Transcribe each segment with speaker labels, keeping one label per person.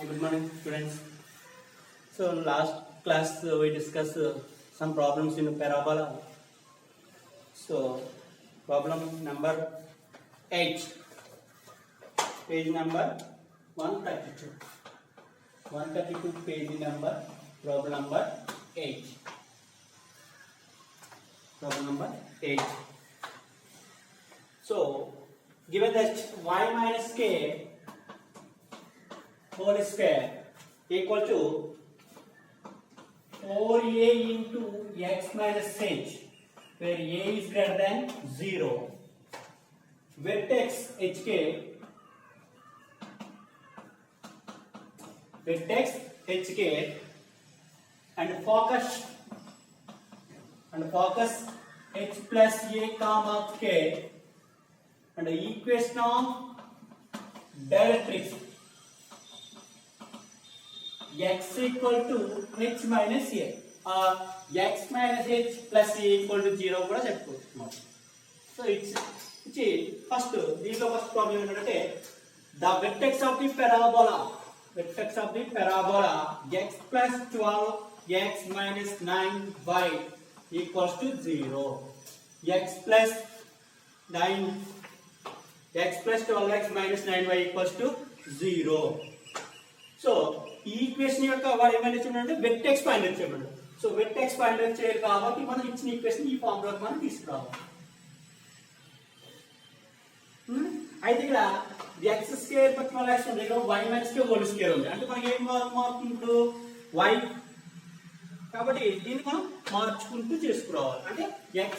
Speaker 1: Good morning, students. So last class we discussed some problems in parabola. So problem number 8, page number 132. 132 page number, problem number 8. Problem number 8. So given that y minus k whole square equal to 4a into x minus h, where a is greater than 0, vertex hk and focus h plus a comma k, and the equation of directrix x equal to h minus a or x minus h plus a equal to 0 కూడా చెప్పుకోవచ్చు. So it's first దీంట్లో first problem ఏంటంటే the vertex of the parabola x plus 12 x minus 9y equals to 0. x plus 12x minus 9y equals to 0. So ఈ equation యొక్క వాడు ఏమైనా చెప్పాడంటే vertex find out చెప్పాడు. సో వెర్టెక్స్ ఫైండ్ అవుట్ చేయాలి కాబట్టి మనం ఇచ్చిన ఈక్వేషన్ ఈ ఫామ్ లోకి మనం తీసుకురావాలి. అయితే ఇక్కడ x స్క్వేర్ + 12x ఉంది, ఇక్కడ y - k హోల్ స్క్వేర్ ఉంది. అంటే మనకి ఏం మారుతుంది ఇప్పుడు y, కాబట్టి దీన్ని మనం మార్చుకుంటూ చేసుకురావాలి. అంటే x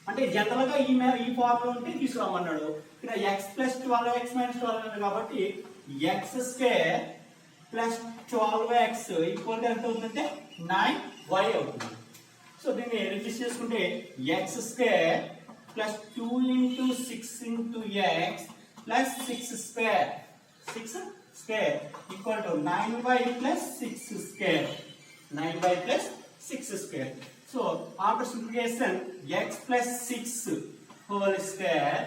Speaker 1: అంటే జనరల్ గా ఈ ఫామ్ లో ఉంటే తీసుకురామన్నాడు. ఇక్కడ x + 12x - 12 కాబట్టి x square plus 12x equal to ఎంత అవుతుందంటే 9y అవుతుంది. సో దీన్ని రిడ్యూస్ చేసుకుంటే x square plus 2 into 6 into x plus 6 square equal to 9y plus 6 square. 9y plus 6 square. So after simplification x plus 6 whole square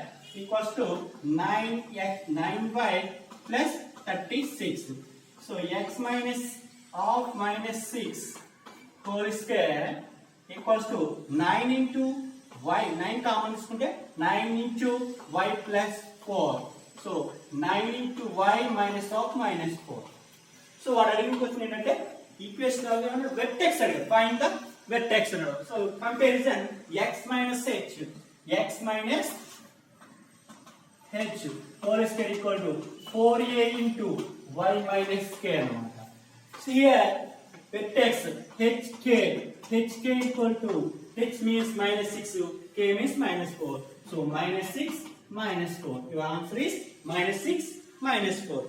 Speaker 1: equals to 9y plus 36. So x minus of minus 6 whole square equals to 9 into y. 9 common తీసుకుంటే 9 into y plus 4. So 9 into y minus of minus 4. So వాడు అడిగిన question ఏంటంటే equation vertex అడిగాడు, find the vertex అన్నాడు. So comparison x minus h whole square equal to 4a into y minus k అన్నమాట. So here vertex hk equal to h means minus 6, k means minus 4. So minus 6 minus 4. Your answer is minus 6 minus 4.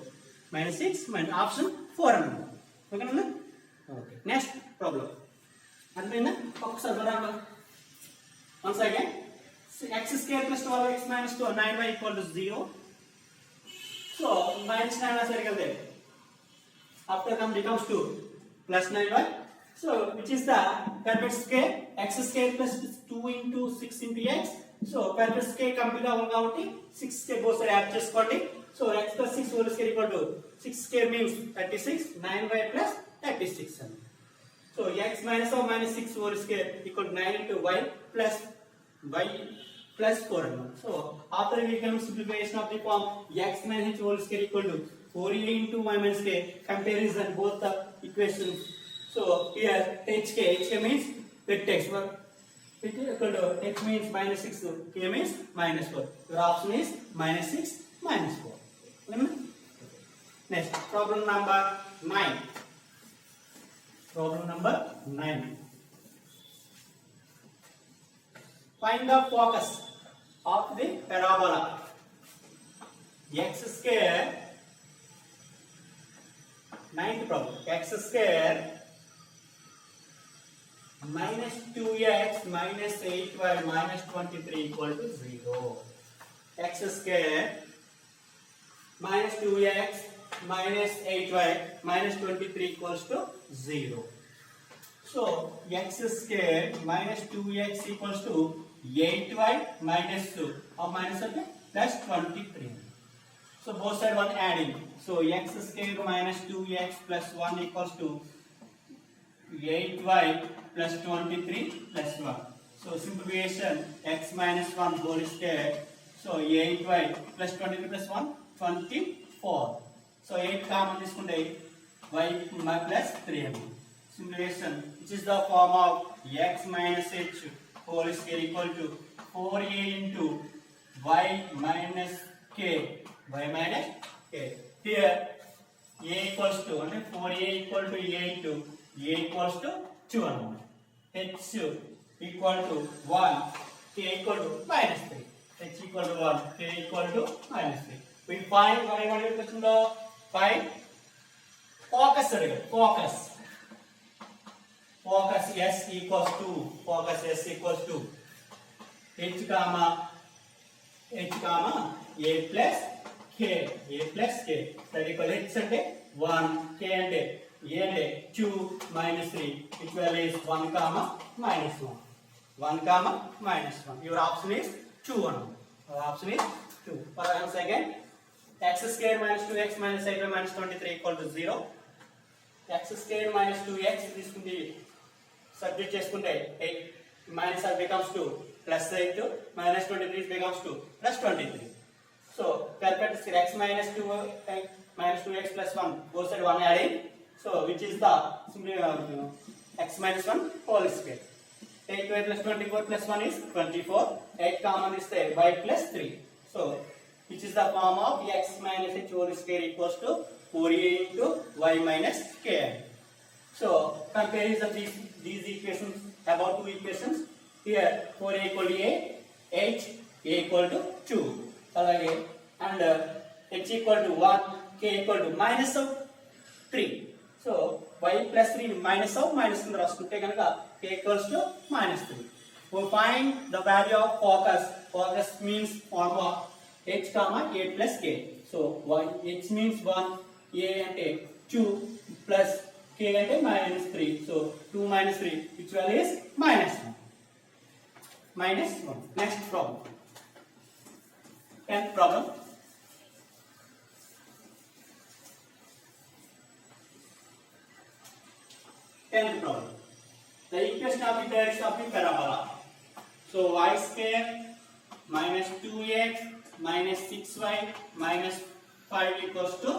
Speaker 1: Minus 6 minus option 4 అన్నమాట. ఓకేనా? Okay, next problem అర్థమైందా? ఒకసారి బరాబర్ once again x square plus 12x minus 9y equal to 0. So minus 9 సరిగ్గా లేదు. After come becomes 2 plus 9y. So which is the perfect square? X square plus 2 into 6 into x. So perfect square complete అవ్వాలి కాబట్టి 6 square both side add చేసుకోండి. So x plus 6 whole square equal to 6 square means 36, 9y plus 36 అని. So x minus of minus 6 whole square equal to 9 into y plus 4 అన్నమాట. So after we can simplification of the form x minus h whole square equal to 4a into y minus k, comparison both the equations. So here hk means vertex, equal to h means minus 6, k means minus 4. Your option is minus 6 minus 4. Next problem number 9. Problem number 9. Find the focus of the parabola x square. Ninth problem, x square minus 2x minus 8y minus 23 equal to 0. X square minus 2x minus 8y minus 23 equals to 0. So x square minus 2x equals to 8y minus 2 or minus plus 23. So both side one adding. So x square minus 2x plus 1 equals to 8y plus 23 plus 1. So simplification x minus 1 whole square. So 8y plus 23 plus 1 24. So 8 common తీసుకుంటే y plus 3. Simplification, which is the form of x minus h whole square equal to 4a into y minus k. Y minus k. Here a equals to 4a equal to a into a equals to 2 అన్నమాట. h equal to 1, k equal to minus 3. h equal to 1, k equal to minus 3. We find what I want to do. Find focus area. Focus s equals to h comma a plus k. That equal h అంటే 1, k అంటే a అంటే 2 minus 3, which value is 1 comma minus 1. 1 comma minus 1. Your option is 2 one. Our option is 2. For answer again, x square minus 2x minus 8y minus 23 equal to 0. x square minus 2x తీసుకుంటే substitute చేసుకుంటే 8 minus r becomes 2 plus 8 minus 23 becomes 2 plus 23. So calculate x minus 2x plus 1 both side 1 adding. So which is the simply x minus 1 whole square. 8y plus 24 plus 1 is 24. 8 common is there, y plus 3. So which is the form of x minus h whole square equals to 4a into y minus k. So comparison these equations, about two equations. Here 4a equal to a, h a equal to 2. Alage and h equal to 1, k equal to minus of 3. So y plus 3 minus of minus కింద రాసుకుంటే కనుక k equals to minus 3. We find the value of focus. Focus means form of h comma a plus k. So h means 1, a అంటే 2 plus k అంటే minus 3. So 2 minus 3, which value is minus 1. Minus 1. Next problem. 10th problem. The equation of the direction of the parabola. So y square minus 2x minus 6y minus 5 equals to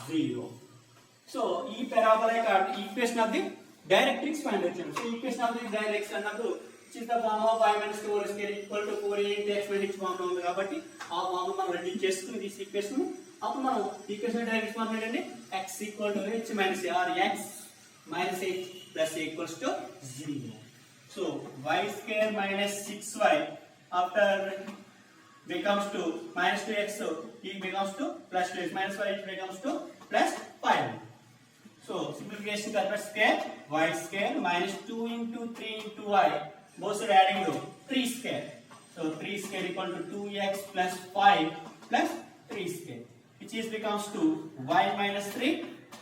Speaker 1: 0. So ఈ parabola equation of the directrix find out. So equation of the direction అన్నప్పుడు which is the form of y minus 2 whole square equal to 4a into x minus h form ఉంది కాబట్టి ఆ form మనం ready చేసుకుని ఈ equation అప్పుడు మనం equation direct form ఏంటంటే x equal to h minus a or x minus h plus a equals to 0. So y square minus 6y after becomes to minus 2x, so it becomes to plus 2x minus y it becomes to plus 5. So simplification convert square y square minus 2 into 3 into y, both are adding to 3 square. So 3 square equal to 2x plus 5 plus 3 square, which is becomes to y minus 3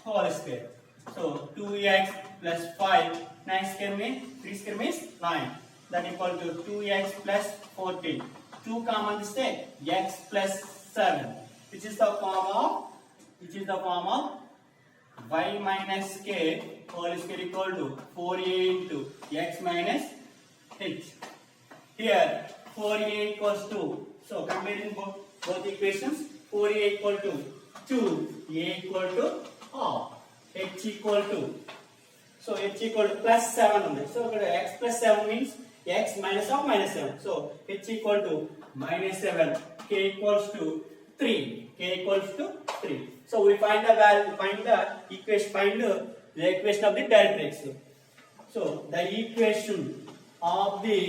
Speaker 1: whole square. So 2x plus 5, 9 square means 3 square means 9. That equal to 2x plus 14. 2 common is there, x plus 7, which is the form of y minus k whole square equal to 4a into x minus h. Here 4a equals to, so comparing both equations, 4a equal to 2, a equal to half, h equal to, so h equal to plus 7 ఉంది. So x plus 7 means x minus of minus 7. So h equal to minus 7, k equals to 3. K equals to 3. So we find the value, find the equation of the directrix. So the equation of the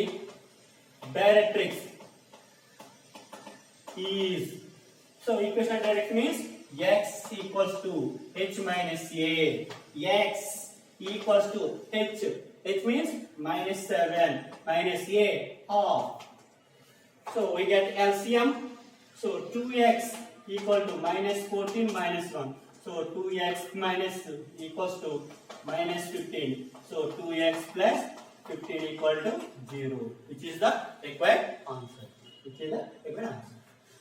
Speaker 1: directrix is, so equation of directrix means x equals to h minus a. X equals to h. H means minus 7 minus a half. So we get LCM. So 2x equal to minus 14 minus 1. So 2x minus equals to minus 15. So 2x plus 15 equal to 0, which is the required answer.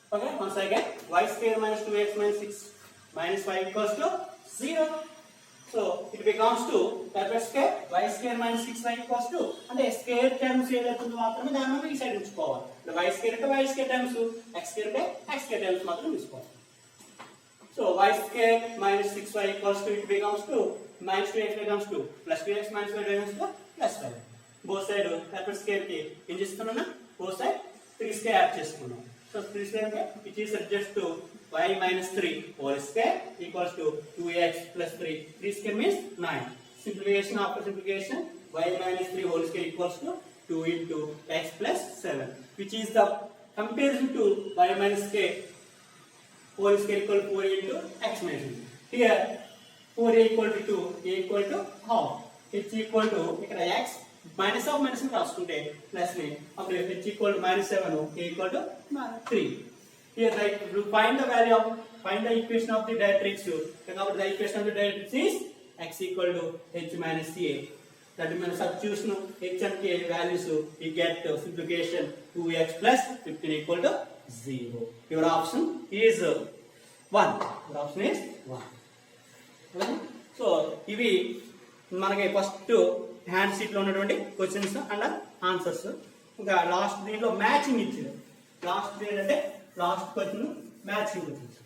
Speaker 1: Okay, once again, y square minus 2x minus 6 minus 5 equals to 0. So it becomes to that square y square minus 6y equals to అంటే square terms ఏదైతుందో మాత్రమే దాన్ని మనం ఈ side ఉంచుకోవాలి. y square అంటే y square terms, x square అంటే x square terms మాత్రం ఉంచుకోవాలి. So y square minus 6y equals to it becomes to minus 2x becomes to plus 2x minus y becomes to plus 5. Both side that square కి ఏం చేస్తున్నానా both side 3 square add చేసుకున్నాం. So 3 square అంటే it is adjust to y minus 3 whole square equals to 2x plus 3. 3 square means 9. Simplification after simplification, y minus 3 whole square equals to 2 into x plus 7, which is the comparison to y minus k whole square equal to 4 into x minus 3. Here 4a equal to 2, a equal to half, h equal to ఇక్కడ x minus of minus ని రాసుకుంటే plus ని అప్పుడు h equal to minus 7, a equal to 3. Here right, find the value of find the equation of the directrix. కాబట్టి the equation of the directrix is x equal to h minus a. That means substitution h and k values we get simplification 2x plus 15 equal to 0. Your option is 1. Your option is 1. Okay? So ఇవి మనకి first hand sheet లో ఉన్నటువంటి questions and answers. ఇంకా last దీంట్లో matching ఇచ్చారు. Last ఏంటంటే last question matching questions.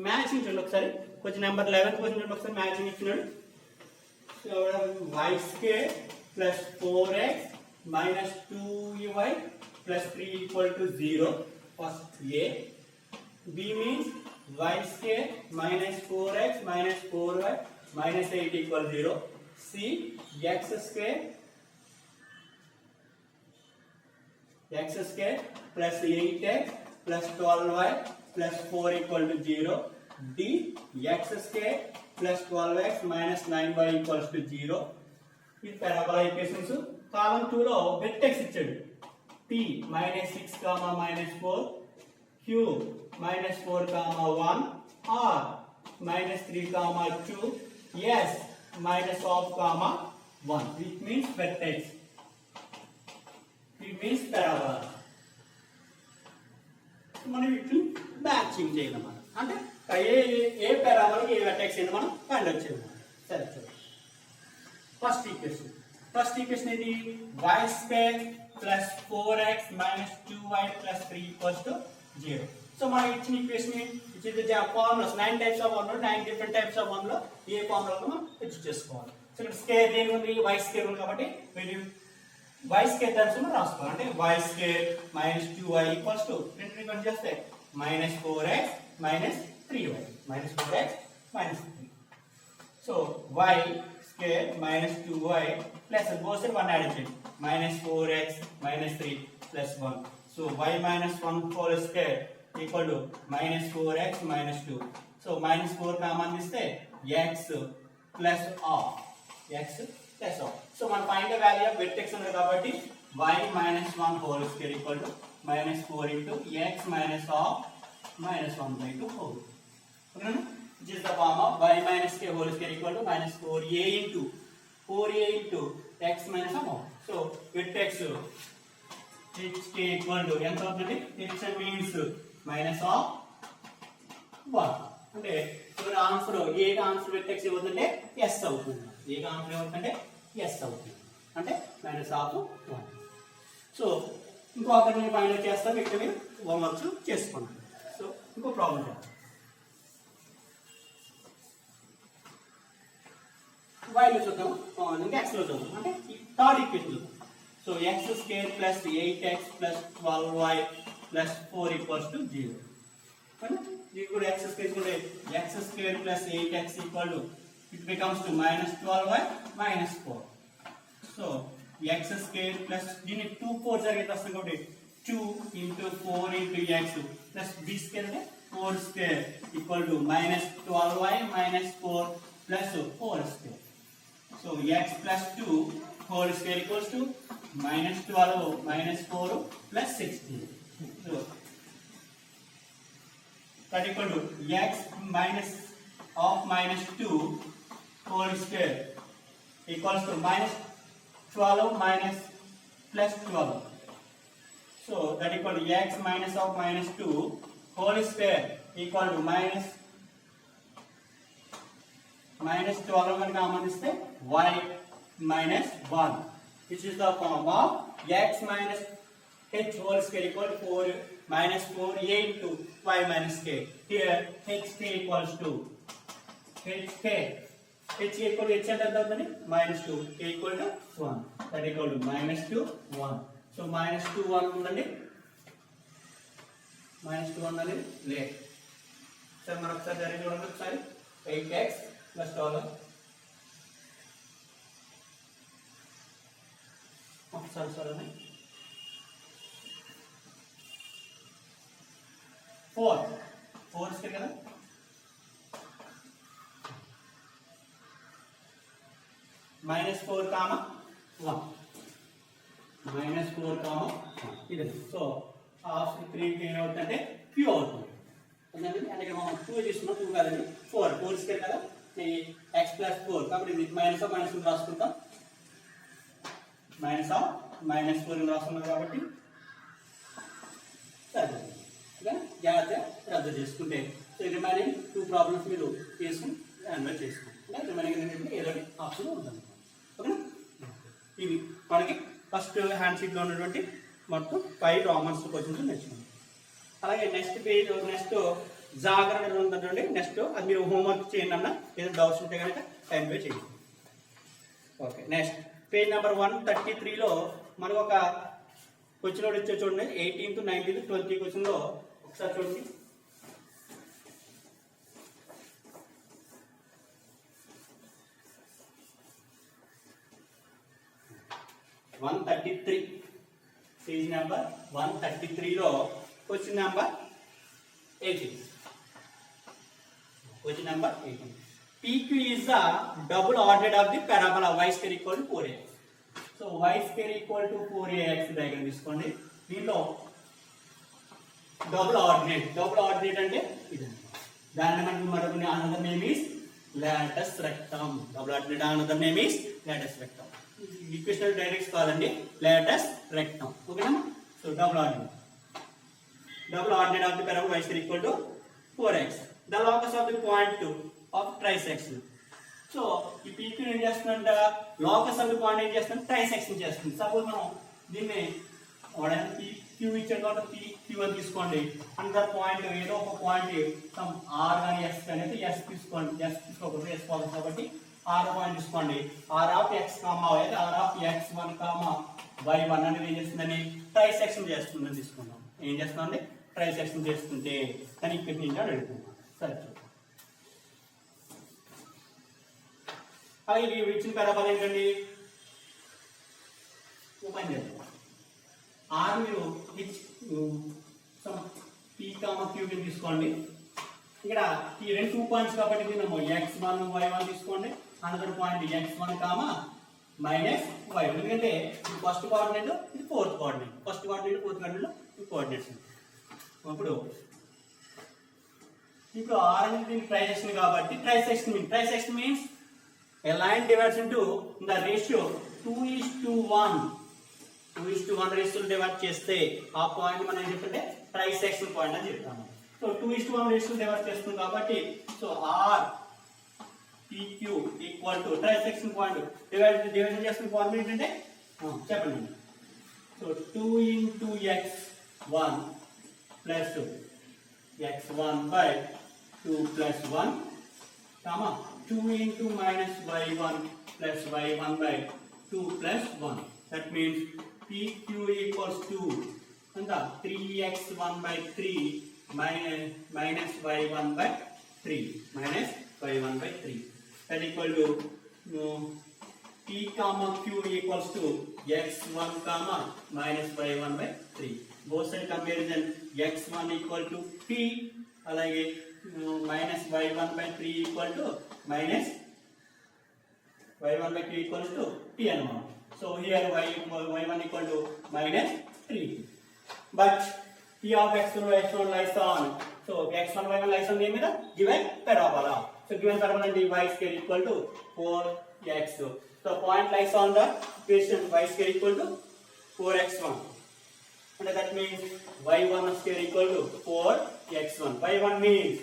Speaker 1: Matching చూడండి ఒకసారి. క్వశ్చన్ నెంబర్ 11 క్వశ్చన్ చూడండి ఒకసారి. మ్యాచింగ్ ఇచ్చినాడు. y square plus 4x minus 2y plus 3 equal to 0. First A. B means y square minus 4x minus 4y minus 8 equal 0. C. X square plus 8x plus 12y plus 4 equal to 0. D. X square plus 12x minus 9y equals to 0. With parabola equations, column 2 లో vertex ఇచ్చాడు. P minus 6 comma minus 4, Q minus 4 comma 1, R minus 3 comma 2, S minus half comma 1, which means vertex. It means parabola. మనం వీటిని matching చేయాలన్నమాట. అంటే ఏ పారాబోలాకి ఏ vertex ఏంటి మనం find out చేయాలి. సరే చూడండి. ఫస్ట్ ఈక్వేషన్ ఏంటి? y square plus 4x minus 2y plus 3 equals to 0. So మనం ఇచ్చిన ఈక్వేషన్ ఇచ్చిన formulas 9 types of formula, 9 different types of formula ఏ ఫార్ములాలో మనం యూజ్ చేసుకోవాలి. సో ఇక్కడ స్క్వేర్ దేని ఉంది? y స్క్వేర్ ఉంది కాబట్టి y స్క్వేర్ టర్మ్స్ లో రాసుకోవాలి. అంటే y square minus 2y equals to రెండు కట్ చేస్తే minus 4x minus 3y minus 4x minus 3. So y square minus 2y plus both side 1 added minus 4x minus 3 plus 1. So y minus 1 whole square equal to minus 4x minus 2. So minus 4 common diste x plus r. X plus r. So man find the value of vertex unna kabatti y minus 1 whole square equal to minus 4 into x minus r minus 1 by 2 whole. Which is the form of y minus k whole square equal to minus 4a into x minus 1. So vertex hk equal to ఎంత అవుతుంది? h means minus of 1. అంటే ఇక్కడ answer ఏ answer vertex ఏమవుతుందంటే s అవుతుంది. ఏ answer ఏమవుతుందంటే s అవుతుంది. అంటే minus of 1. So ఇంకో అక్కడ ఫైండ్ అవుట్ చేస్తాం. ఇక్కడ మీరు హోంవర్క్స్ చేసుకోండి. సో ఇంకో ప్రాబ్లం చేద్దాం. y లో చూద్దాం, ఇంకా x లో చూద్దాం. అంటే third equation. So x square plus 8x plus 12y plus 4 equals to 0. ఇది కూడా x స్క్వేర్ కూడా x square plus 8x equal to it becomes to minus 12y minus 4. So x square plus దీన్ని 2 4 జరిగేది వస్తుంది కాబట్టి 2 into 4 into x plus b square అంటే 4 square equal to minus 12y minus 4 plus 4 square. So x plus 2 whole square equals to minus 12 minus 4 plus 16. So that equal to x minus of minus 2 whole square equals to minus 12 minus plus 12. So that equal to x minus of minus 2 whole square equal to minus 12 and common is the y minus 1, which is the form of x minus h whole square equal to 4 minus 4a into y minus k. Here hk equals to hk. H equal to h and minus 2, k equal to 1. That equal to minus 2, 1. So minus 2, 1 ఉందండి. minus 2 అన్నది లేదు. సరే మరొకసారి జరిగి చూడండి ఒకసారి. 8x plus $. ఒకసారి 4 ఇస్తే కదా minus 4 comma 1 minus 4 comma ఇది సో ఆఫ్ 3 కి ఏమవుతుందంటే q అవుతుంది అంటే ఇక్కడ మనం 2 తీసుకున్నాం 2 కాదండి 4 స్క్వేర్ కదా ఈ x plus 4 కాబట్టి ఇది మైనస్ రాసుకుంటాం మైనస్ 4 రాసుకున్నాం కాబట్టి సరే జాగ్రత్తగా రద్దు చేసుకుంటే సో రిమైనింగ్ 2 ప్రాబ్లమ్స్ మీరు చేసుకుని అన్వైట్ చేసుకోండి రిమైనింగ్ ఏదో ఆప్షన్ ఉంటుంది ఓకేనా ఇవి మనకి ఫస్ట్ హ్యాండ్ షీట్లో ఉన్నటువంటి మొత్తం 5 రామన్స్ క్వశ్చన్స్ నేర్చుకున్నాం అలాగే నెక్స్ట్ పేజ్ నెక్స్ట్ జాగ్రత్త ఉందండి నెక్స్ట్ అది మీరు హోంవర్క్ చేయండి అన్న ఏదైనా డౌట్స్ ఉంటే కనుక టైం పే చేయండి ఓకే నెక్స్ట్ పేజ్ నెంబర్ 133లో మనకు ఒక క్వశ్చన్ ఒకటి ఇచ్చే చూడండి 18th 19th 20 క్వశ్చన్లో ఒకసారి చూడండి 133 పేజ్ నెంబర్ 133లో question number 18 question number 18 PQ is the double ordinate of the parabola y square equal to 4ax so y square equal to 4ax diagram తీసుకోండి దీనిలో డబుల్ ఆర్డినేట్ అంటే ఇది దాని మనకి మరొక another name is latus rectum double ordinate another name is latus rectum equation directrix కాదండి latus rectum ఓకేనా so double ordinate of the parabola y square equal to 4x the locus of the point of trisection so ఈ PQ ఏం చేస్తుందంట locus of the point ఏం చేస్తుంది trisection చేస్తుంది suppose మనం దీన్ని PQ ఇచ్చాడు కాబట్టి PQ అని తీసుకోండి అండర్ పాయింట్ ఏదో ఒక పాయింట్ సమ్ R కానీ S కానీ అయితే S తీసుకోండి S తీసుకోకూడదు S పోదు కాబట్టి R పాయింట్ తీసుకోండి R ఆఫ్ X కామా అయితే R of X1 comma Y1 అనేది ఏం చేస్తుందని ట్రైసెక్షన్ చేస్తుందని తీసుకున్నాం ఏం చేస్తుందండి ట్రైసెక్షన్ చేస్తుంటే కానీ ఇక్కడ నుంచి అడుగుతున్నాం సరే అలాగే ఇచ్చిన parabola ఏంటండి ఓపెన్ చేద్దాం R మీరు P కామా Q తీసుకోండి ఇక్కడ ఈ రెండు 2 పాయింట్స్ కాబట్టి దీనిమో x1 y1 తీసుకోండి another point x1 comma minus y1 ఎందుకంటే ఇది ఫస్ట్ కోఆర్డినేట్ ఇది fourth coordinate first coordinate fourth coordinate ఈ కోఆర్డినేట్స్ ఇప్పుడు R అనేది ట్రైసెక్షన్ కాబట్టి trisection means a line divides into the ratio 2:1 ratio divide చేస్తే ఆ పాయింట్ మనం ఏం చెప్తుంటే ట్రైసెక్షన్ పాయింట్ అని చెప్తాము సో 2:1 రేషియో డివైడ్ చేస్తుంది కాబట్టి so R PQ equal to trisection point divide చేస్తున్న ఫార్ములా ఏంటంటే చెప్పండి so 2 into x1 plus x1 by 2 plus 1 comma 2 into minus y1 plus y1 by 2 plus 1 that means PQ equals to 3x1 by 3 minus y1 by 3 minus y1 by 3 that equal to P comma Q equals to x1 comma minus y1 by 3 both side comparison x1 equal to P alage minus y1 by 3 equal to minus y1 by 3 equals to P anamata so here y1 equal to minus 3 but P of x1 y1 lies on so x1 y1 lies on the given parabola so given parabola and y square equal to 4x so point lies on the equation y square equal to 4x1. And that means y1 square equal to 4x1. y1 means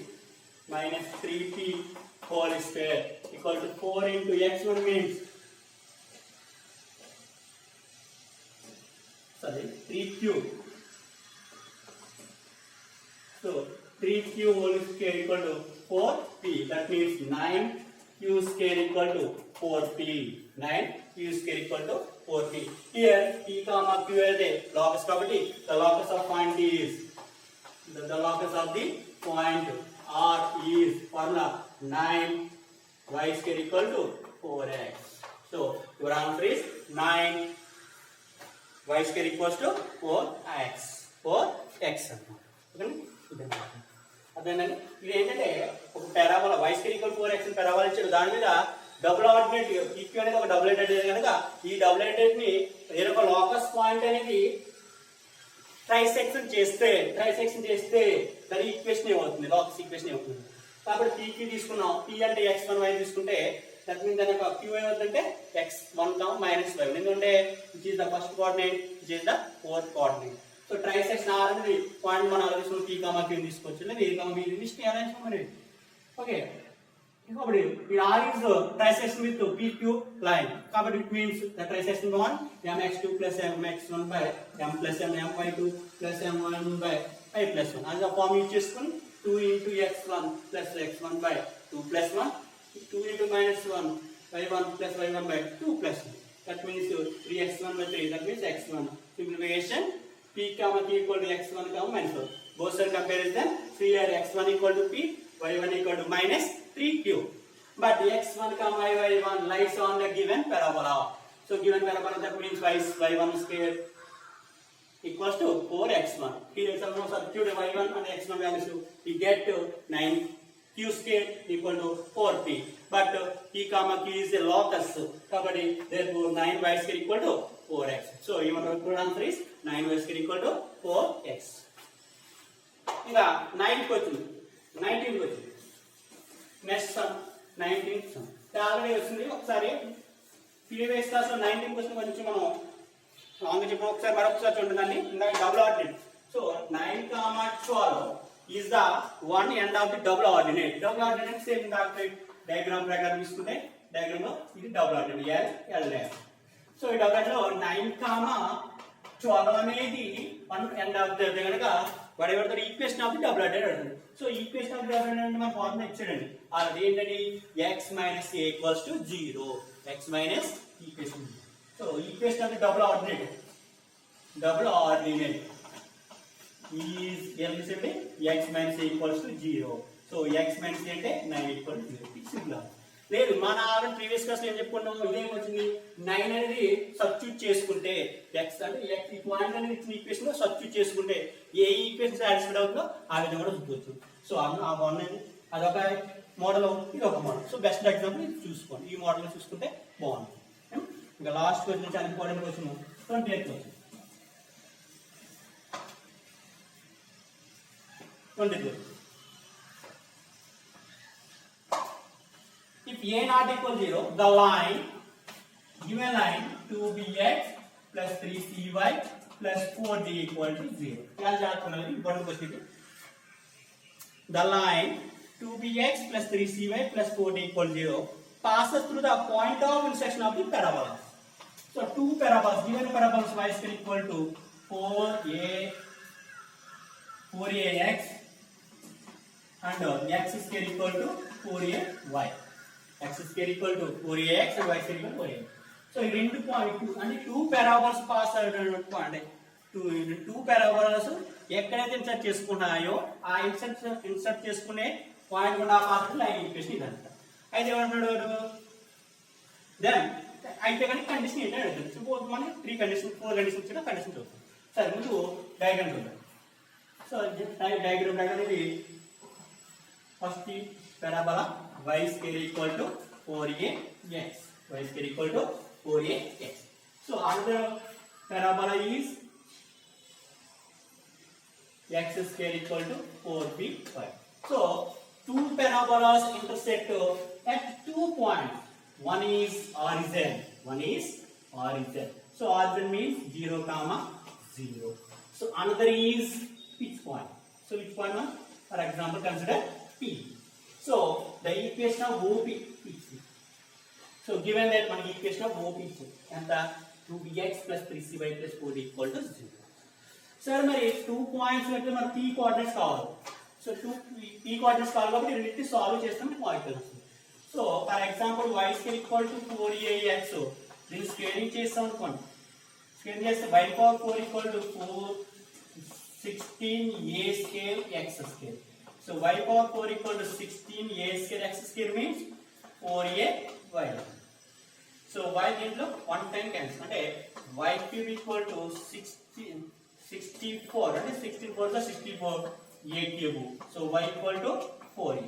Speaker 1: minus 3p whole square equal to 4 into x1 means 3q. So 3q whole square equal to 4p. That means 9q square equal to 4p. 9q square equal to 4p. Here p comma q is the locus property. The locus of point is the locus of the point R is formula 9 y square equal to 4x. So your answer is 9 y square equals to 4x. 4x. అదేనండి ఇది ఏంటంటే ఒక parabola y square equal 4x parabola ఇచ్చాడు. దాని మీద double ordinate EQ అనేది ఒక double headed అయితే కనుక ఈ డబుల్ హెడెడ్ ని వేరొక లోకస్ పాయింట్ అనేది ట్రైసెక్షన్ చేస్తే దాని ఈక్వేషన్ ఏమవుతుంది, లోకస్ ఈక్వేషన్ ఏమవుతుంది. కాబట్టి pq తీసుకున్నాం. p అంటే x1 y తీసుకుంటే దట్ మీన్స్ దాని యొక్క q ఏమవుతుందంటే x1 minus y. ఎందుకంటే which is the first coordinate, which is the fourth coordinate. So trisection R అనేది పాయింట్ మనం అలా తీసుకుని p కామా q తీసుకోవచ్చు, లేదా a comma b list arrange చేయండి. ఓకే, కాబట్టి ఈ R is trisection with PQ line. కాబట్టి it means the trisection on mx2 plus mx1 by m plus m my2 plus m1 by I plus 1. as a form use చేసుకొని 2 into x1 plus x1 by 2 plus 1, 2 into minus 1 y1 plus y1 by 2 plus 1. That means 3x1 by 3. That means x1. Simplification. P comma q equal to x1 comma minus 1. Both side comparison. So here x1 equal to p, y1 equal to minus 3q. But x1 comma y1 lies on the given parabola. So given parabola, that means y1 square equals to 4x1. Here somehow substitute y1 and x1 values. We get 9q square equal to 4p. But p comma q is a locus. Kabadi, therefore 9y square equal to 4x. So your good answer is 9y square equal to 4x. Inga 9 question, 19 question. Next sum 19th sum. Already వస్తుంది. ఒకసారి previous class లో 19 question గురించి మనం long చెప్పి ఒకసారి మరొకసారి చూడండి. ఇందాక double ordinate. So 9, 12 is the one end of the double ordinate. Double ordinate same ఇందాక డయాగ్రామ్ ప్రకారం తీసుకుంటే డయాగ్రామ్ లో ఇది double ordinate L dash. So ఈ డబుల్ లో 9, 12 అనేది వన్ ఎండ్ ఆఫ్ ది కనుక whatever equation of the double ordinate అవుతుంది. So equation of the double ordinate మన ఫార్ములా ఇచ్చాడండి. అది ఏంటండి x minus a equals to 0. x minus equation. So equation of the double ordinate is ఏమిటంటే x minus a equals to 0. So x minus a అంటే 9 equal to 0. Simple. లేదు మన already previous class లో ఏం చెప్పుకున్నాం, ఇదేం వచ్చింది 9 అనేది సబ్స్టిట్యూట్ చేసుకుంటే x అంటే x ఈ పాయింట్ అనేది ఇచ్చిన ఈక్వేషన్ లో సబ్స్టిట్యూట్ చేసుకుంటే ఏ ఈక్వేషన్ సాటిస్ఫైడ్ అవుతుందో ఆ విధంగా కూడా చూడొచ్చు. సో ఆ వన్ అదొక మోడల్, ఇది ఒక మోడల్. సో బెస్ట్ ఎగ్జాంపుల్ ఇది చూసుకోండి. ఈ మోడల్ చూసుకుంటే బాగుంటుంది. ఇంకా లాస్ట్ క్వశ్చన్ చాలా important question 28th question. 20th. If a not equal 0, the line, given line 2bx plus 3cy plus 4d equal to 0. क्या जात होना है important question. The line 2bx plus 3cy plus 4d equal to 0 passes through the point of intersection of the parabolas. So two parabolas, given parabolas y is equal to 4ax and x is equal to 4ay. X is equal to 4ax and y is equal to 4a. So ఈ రెండు point అంటే two parabolas pass అయినటువంటి two parabolas ఎక్కడైతే insert చేసుకున్నాయో ఆ insert చేసుకునే point గుండా pass line equation ఇదంట. అయితే ఏమంటున్నాడు దెన్ అయితే కానీ కండిషన్ ఏంటంటే అడుగుతుంది. సపోజ్ మనకి 4 కండిషన్ ఇచ్చిన కండిషన్ చూద్దాం. సరే ముందు డయాగ్రామ్ చూద్దాం. సో డయాగ్రామ్ ప్రకారం ఇది first parabola y square equal to 4ax. Y square equal to 4ax. So another parabola is x square equal to 4by. So two parabolas intersect at 2 points. One is origin. So So origin means 0, 0. So another is which point? So which point one? For example, consider P. So the equation of OP is. So given that one equation of OP is and the 2bx plus 3cy plus 4d equal to 0. Sir, మరి 2 points అంటే మన p coordinates కావాలి. So 2 p coordinates కావాలి కాబట్టి రెండింటిని solve చేస్తాం point వస్తుంది. So for example y square equal to 4ax. దీన్ని స్క్వేరింగ్ చేస్తాం అనుకోండి. స్క్వేరింగ్ చేస్తే y power 4 equal to 4 16a square x square. So y power 4 equal to 16a square x square means 4a y. So y దీంట్లో 1 time cancel అంటే y cube equal to 64 అంటే 16 4 64 a cube. So y equal to 4a.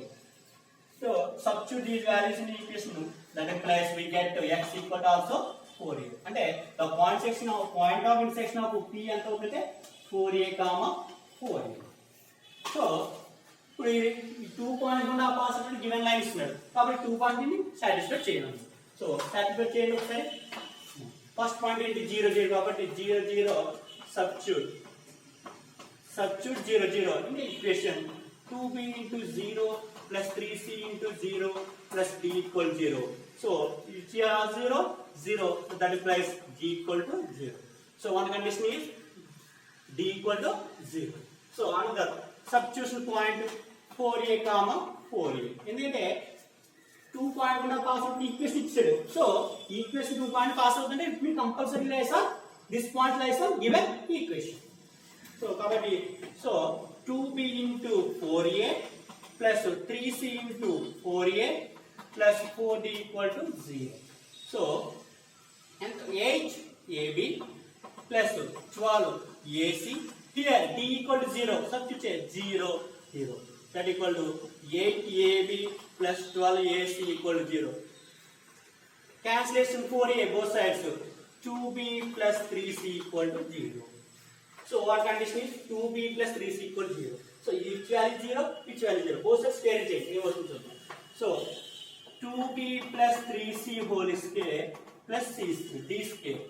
Speaker 1: So substitute these values in the equation, that implies we get to x equal to also 4a. అంటే the point of intersection of p ఎంత అవుతుంటే 4a, 4a. So ఇప్పుడు ఈ 2 points ఉన్న possibility given line ఇస్తున్నాడు కాబట్టి 2 point ని satisfy చేయాలి. సో సాటిస్ఫై చేయండి ఒకసారి. ఫస్ట్ పాయింట్ ఏంటి 0 0 కాబట్టి 0 0 substitute 0 0 in the equation 2b into 0 plus 3c into 0 plus d equal 0. So here are 0 0, so that implies g equal to 0. So one condition is d equal to 0. So another substitution point 4a, 4a. ఎందుకంటే 2 point ఉన్న pass out equation ఇచ్చాడు. So equation 2 point pass అవుతుంటే it mean compulsory lies on this point lies on given equation. So కాబట్టి so 2b into 4a plus 3c into 4a plus 4d equal to 0. So and 8ab plus 12ac. Here d equal to 0, substitute 0 0. That equal to 8ab plus 12ac equal to 0. Cancellation 4a both sides. 2b plus 3c equal to 0. So what condition is 2b plus 3c equal to 0. So which value 0, which value 0. Both sides square change. So 2b plus 3c whole square plus c square, d square.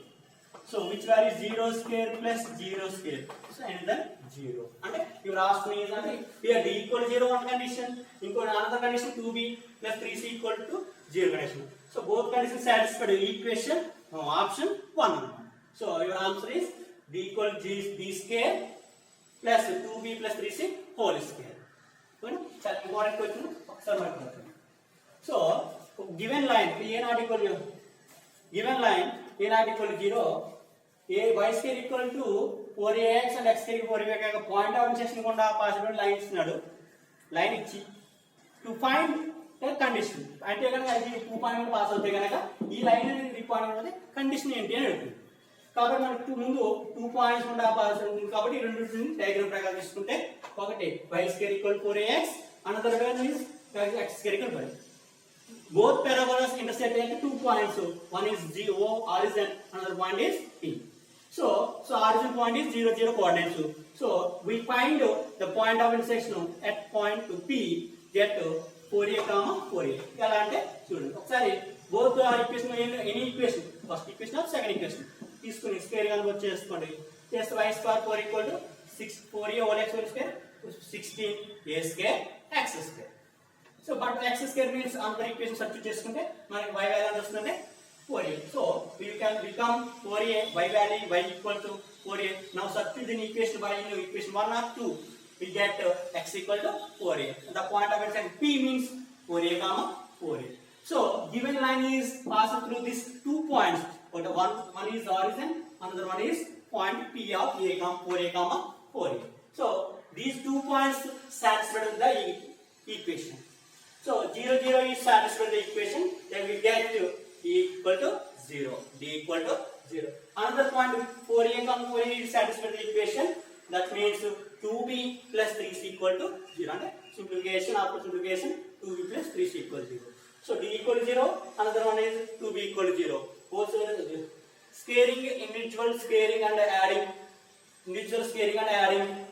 Speaker 1: So which value is 0 square plus 0 square. So and then 0. And your ask me is here d equal to 0 one condition. Another condition 2b plus 3c equal to 0 condition. So both conditions satisfied equation option 1. So your answer is d equal to d square plus 2b plus 3c whole square. Important question. So given line a not equal to given line a not equal to 0, a y square equal to 4ax and x square equal to 4ax point of intersection గుండా possible line ఇస్తున్నాడు. Line ఇచ్చి to find a condition అంటే కనుక అది 2 point pass అవుతే కనుక ఈ line అనేది 3 పాయింట్ అనేది కండిషన్ ఏంటి అని అడుగుతుంది. కాబట్టి మనకు ముందు 2 పాయింట్స్ గుండా పాస్ అవుతుంది కాబట్టి రెండింటిని డయాగ్రామ్ ప్రకారం తీసుకుంటే ఒకటి y square equal to 4ax, another one is x square equal to 4. Both parabolas intersect at 2 points. One is O origin, another point is P. So origin point is 0 0 coordinates. So we find the point of intersection at point to P, get 4a, 4a. ఎలా అంటే చూడండి ఒకసారి both are equation any equation first equation or second equation తీసుకొని square convert చేసుకోండి. చేస్తే y square 4 equal to 4a whole x whole square 16a square x square. So but x square means another equation substitute చేసుకుంటే మనకి y value ఎంత వస్తుంది 4a. So we can become 4a y value y equal to 4a. Now substitute in equation by in equation 1 or 2 we get x equal to 4a. The point of intersection P means 4a, 4a. So given line is passing through these 2 points. But one is origin, another one is point P of a, 4a, 4a. So these 2 points satisfy the equation. So 0 0 is satisfied the equation, then we get to e equal to 0, d equal to 0. Another point 4a, 4a is satisfied the equation, that means 2b plus 3c equal to 0. And simplification after simplification 2b plus 3c equal to 0. So d equal to 0, another one is 2b equal to 0. Both scaling, individual scaling and adding,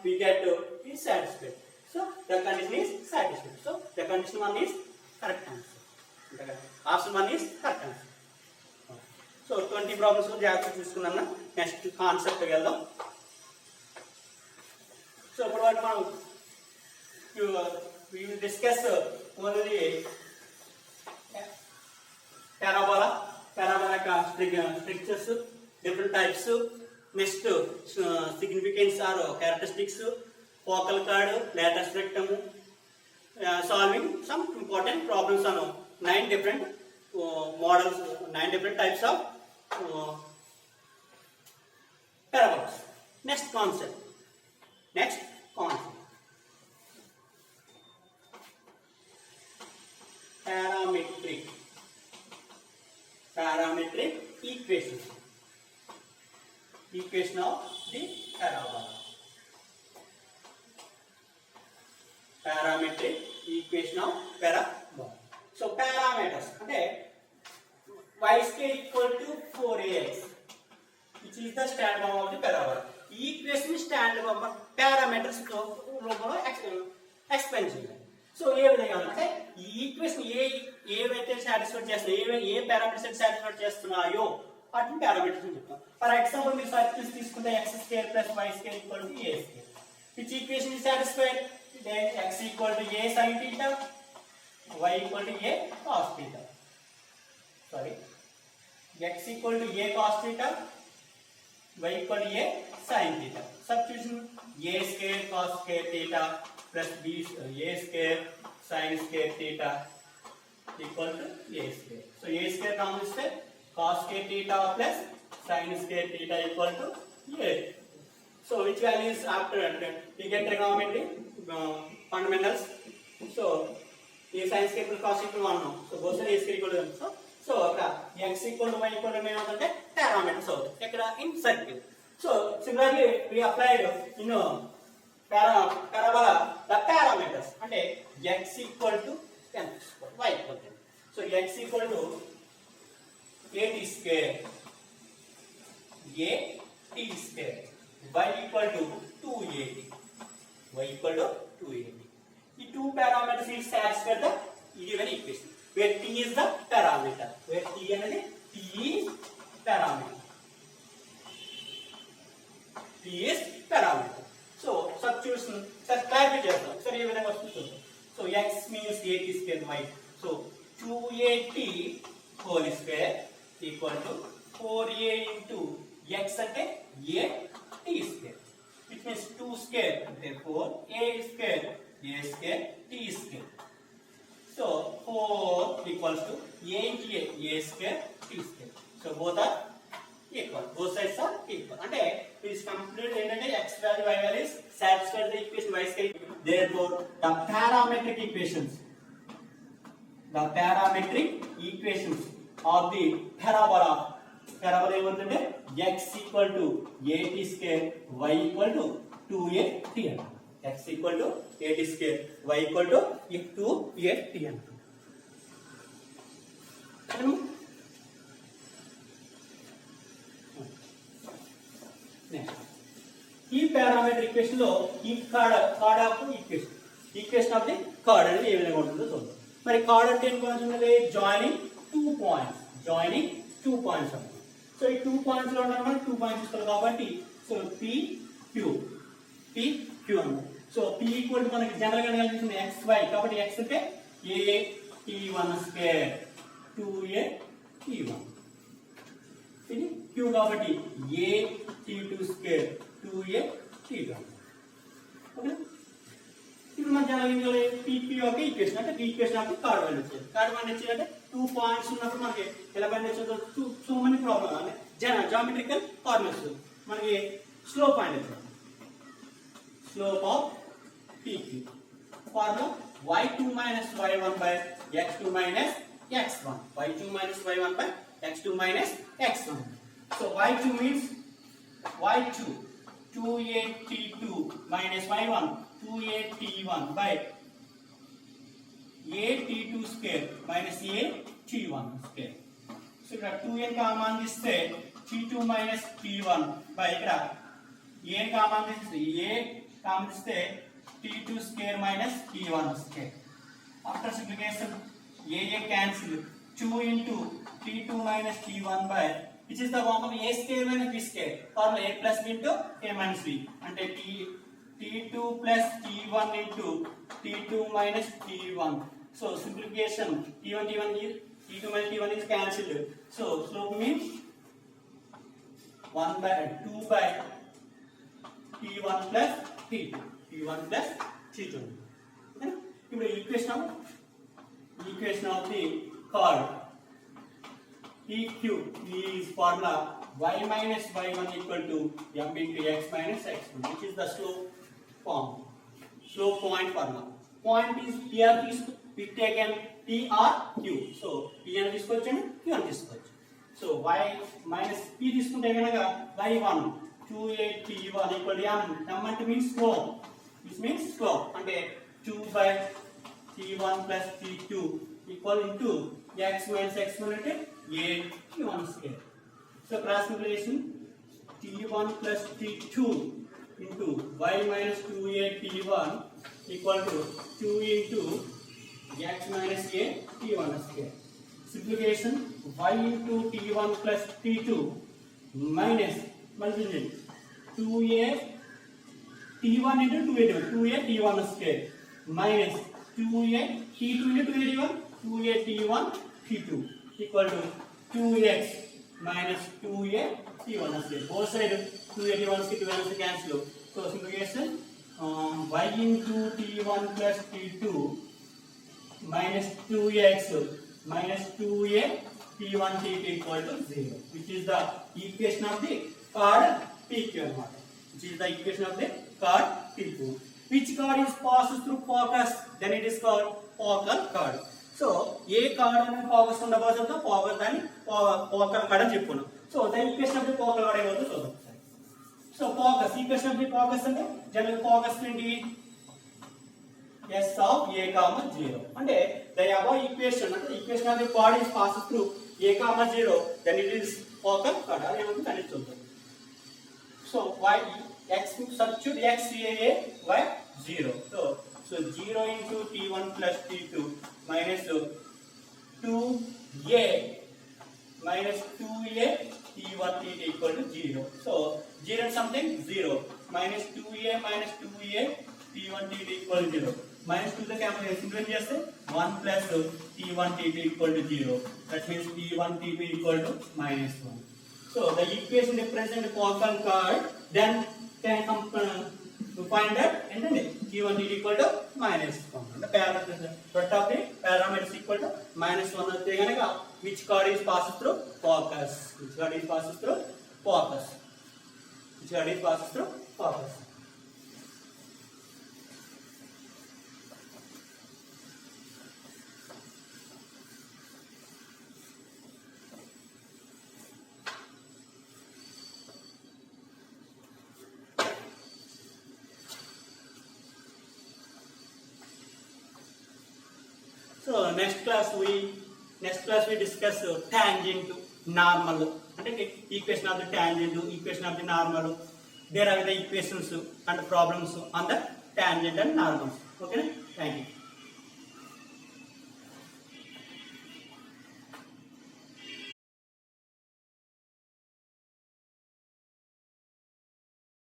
Speaker 1: we get is satisfied. So the condition is satisfied. So the condition 1 is correct answer. Option 1 is correct answer.
Speaker 2: So 20 problems జాగ్రత్తగా చూసుకున్నాను. Next concept వెళ్దాం. So ఇప్పుడు వాటి మనం we will discuss only parabolic structures, different types, next significance or characteristics, focal chord, lateral rectum, solving some important problems on 9 different models, 9 different types of parabolas. Next concept. Parametric equations. Equation of the parabola. Parametric equation of parabola. So parameters అంటే y square equal to 4ax, which is the standard form of the parabola. ఈ equation standard form parameters రూపంలో explain చేయాలి. So ఏ విధంగా అంటే ఈ equation ఏవైతే satisfy చేస్తున్నాయో, ఏ పారామీటర్స్ అయితే సాటిస్ఫై చేస్తున్నాయో వాటిని పారామీటర్స్ అని చెప్తాం. ఫర్ ఎగ్జాంపుల్ మీరు సర్కిల్స్ తీసుకుంటే x square plus y square equal to a square, which equation is satisfied? Then x equal to a sin theta, y equal to a cos theta. Sorry, x equal to a cos theta, y equal to a sin theta. Substitution a square cos square theta plus b a square sin square theta equal to a square. So a square common is cos square theta plus sin square theta equal to a. So which value is after we get trigonometry fundamentals. So a sin square plus cos equal to 1 now. So both are a square equal to 1. So x equal to y equal to ఏమవుతుందంటే parameters అవుతాయి ఇక్కడ in circle. So similarly we applied in parabola the parameters అంటే x equal to 10 square, y equal to 10. So x equal to at square, a t square, y equal to 2at, y equal to 2at. The two parameters is satisfy the given equation where t is the parameter, where t is parameter. T is parameter. So substitution clarify చేద్దాం. సరే ఈ విధంగా వస్తుంది. So x means at square y. So 2at whole square equal to 4a into x అంటే a t square. It means 2 square, therefore a square t square. So 4 equals to a into a square t square. So both are equal. Both sides are equal. And it is complete x value y value is satisfy the equation y square. Therefore the parametric equations of the parabola ఏమవుతుందంటే x equal to at square, y equal to 2at. X equal to at square, y equal to 2at. ఈ parameter equation లో ఈ card of equation of the card అనేది ఏ విధంగా ఉంటుందో చూద్దాం. మరి card అంటే ఏం పాయింట్స్ ఉన్నది? జాయినింగ్ టూ పాయింట్స్ అన్నమాట. సో ఈ 2 పాయింట్స్ లో ఉండడం మనకి 2 పాయింట్స్ ఇస్తారు కాబట్టి సో p q అన్నమాట. సో p ఈక్వల్ టు మనకి జనరల్ గా కనిపిస్తుంది xy కాబట్టి x అంటే a t1 square 2a t1. ఇది q కాబట్టి a t2 square 2a t2. Okay, ఇప్పుడు మన జనరల్ గా p యొక్క ఈక్వేషన్ అంటే equation of the card value వచ్చేది. కార్డ్ వాల్యూ వచ్చేది 2 పాయింట్స్ ఉన్నప్పుడు మనకి ఎలా వాల్యూ వచ్చేది? సో మెనీ ప్రాబ్లమ్ అంటే జామెట్రికల్ ఫార్ములాస్ మనకి స్లోప్ పాయింట్ వచ్చేది. Slope of PQ. Formula y2 minus y1 by x2 minus x1. y2 minus y1 by x2 minus x1. So y2 means y2 2at2 minus y1 2at1 by at2 square minus at1 square. So ఇక్కడ 2n common తీస్తే t2 minus t1 by ఇక్కడ a common తీస్తే a common తీస్తే t2 square minus t1 square. After simplification a cancel 2 into t2 minus t1 by which is the form of a square minus b square, formula a plus b into a minus b, ante t2 plus t1 into t2 minus t1. So simplification, t1 is t2 minus t1 is cancelled, so slope means 1 by 2 by t1 plus t2, t1 plus t2. Okay, ఇప్పుడు equation of the chord PQ is formula y minus y1 equal to m into x minus x1, which is the slope form, slope point formula. Point is here, we taken P or Q, so P అని తీసుకోవచ్చు, Q అని తీసుకోవచ్చు. So y minus P తీసుకుంటే కనుక y1 2a/t1 equal to m అంటే means slope, this means slope అంటే 2 by t1 plus t2 equal into x minus x1 అంటే a t1 square. So cross multiplication, t1 plus t2 into y minus 2a t1 equal to 2 into x minus a t1 square. Simplification, y into t1 plus t2 minus multiplication 2a t1 into 2a t1 square minus 2a t2 into 2a t1 t2 equal to 2x minus 2a t1 square. Both sides 2a t1 square cancel. So simplification, y into t1 plus t2 minus 2x minus 2a t1 t2 equal to 0, which is the equation of the chord PQ. Which is the equation of the chord PQ. Which chord is passed through focus, then it is called focal chord. So A chord అనేది focus ఉండబోతుందో focus దాన్ని focal chord అని చెప్పుకున్నాం. So the equation of the focal chord ఏమవుతుందో చూద్దాం. So focus, equation of the focus అంటే general focus ఏంటి, s of a comma 0 అంటే the above equation అంటే equation of the chord is passed through a comma 0, then it is focal chord. అది ఏమవుతుందో దాన్ని చూద్దాం. So y x substitute x a y 0, so 0 into t1 plus t2 minus 2a minus 2a t1 t2 equal to 0. So 0 and something 0 minus 2a minus 2a t1 t2 equal to 0. Minus 2 the cancel simplify చేస్తే 1 plus t1 t2 equal to 0. That means t1 t2 equal to minus 1. So the equation represent focal chord, then can to find that and then t1 t2 equal to minus 1. The product of the parameters equal to minus 1 అంటే కనుక which chord is passed through focus, which chord is passed through focus, which chord is passed through focus. So next class we discuss tangent, normal, అంటే equation of the tangent, equation of the normal. There are the equations and problems on the tangent and normals. Okay, thank you.